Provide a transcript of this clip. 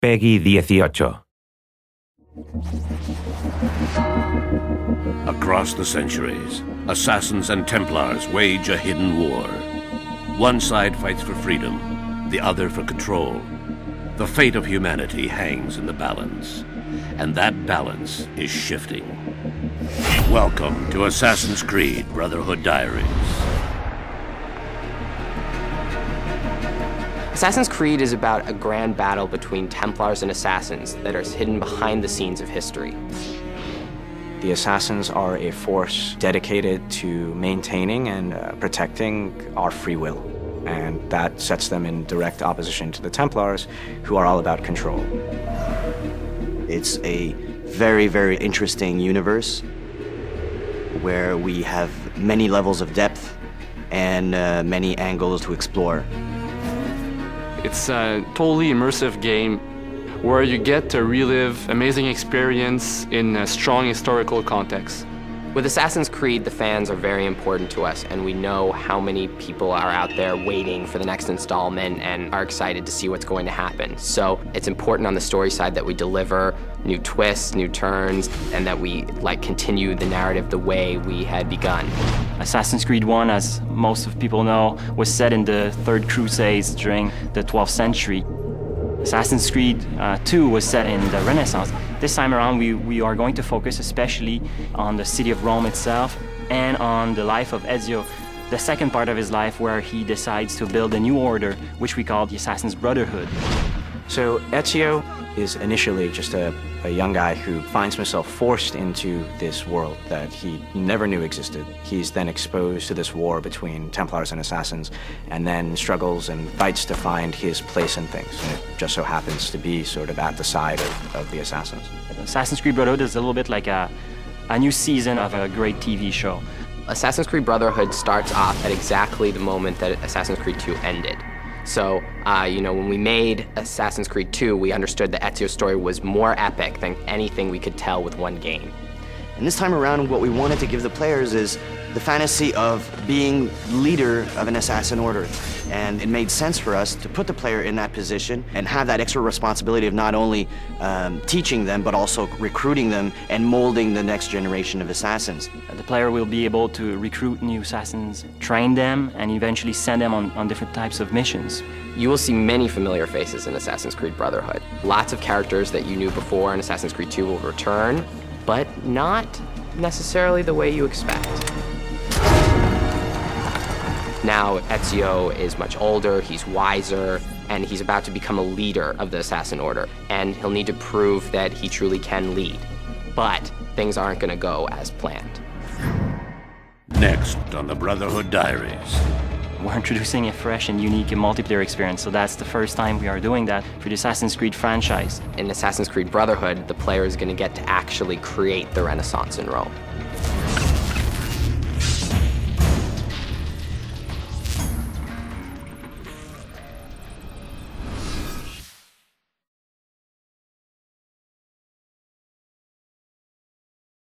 Peggy 18. Across the centuries, assassins and Templars wage a hidden war. One side fights for freedom, the other for control. The fate of humanity hangs in the balance, and that balance is shifting. Welcome to Assassin's Creed Brotherhood Diaries. Assassin's Creed is about a grand battle between Templars and Assassins that is hidden behind the scenes of history. The Assassins are a force dedicated to maintaining and protecting our free will, and that sets them in direct opposition to the Templars, who are all about control. It's a very, very interesting universe where we have many levels of depth and many angles to explore. It's a totally immersive game where you get to relive amazing experience in a strong historical context. With Assassin's Creed, the fans are very important to us, and we know how many people are out there waiting for the next installment and are excited to see what's going to happen. So it's important on the story side that we deliver new twists, new turns, and that we continue the narrative the way we had begun. Assassin's Creed 1, as most of people know, was set in the Third Crusades during the 12th century. Assassin's Creed 2 was set in the Renaissance. This time around, we are going to focus especially on the city of Rome itself and on the life of Ezio, the second part of his life where he decides to build a new order, which we call the Assassin's Brotherhood. So Ezio is initially just a young guy who finds himself forced into this world that he never knew existed. He's then exposed to this war between Templars and Assassins, and then struggles and fights to find his place in things. And it just so happens to be sort of at the side of the Assassins. Assassin's Creed Brotherhood is a little bit like a new season of a great TV show. Assassin's Creed Brotherhood starts off at exactly the moment that Assassin's Creed 2 ended. So, when we made Assassin's Creed 2, we understood that Ezio's story was more epic than anything we could tell with one game. And this time around, what we wanted to give the players is the fantasy of being leader of an assassin order. And it made sense for us to put the player in that position and have that extra responsibility of not only teaching them, but also recruiting them and molding the next generation of assassins. The player will be able to recruit new assassins, train them, and eventually send them on different types of missions. You will see many familiar faces in Assassin's Creed Brotherhood. Lots of characters that you knew before in Assassin's Creed 2 will return, but not necessarily the way you expect. Now, Ezio is much older, he's wiser, and he's about to become a leader of the Assassin Order, and he'll need to prove that he truly can lead. But things aren't going to go as planned. Next on the Brotherhood Diaries. We're introducing a fresh and unique multiplayer experience, so that's the first time we are doing that for the Assassin's Creed franchise. In Assassin's Creed Brotherhood, the player is going to get to actually create the Renaissance in Rome.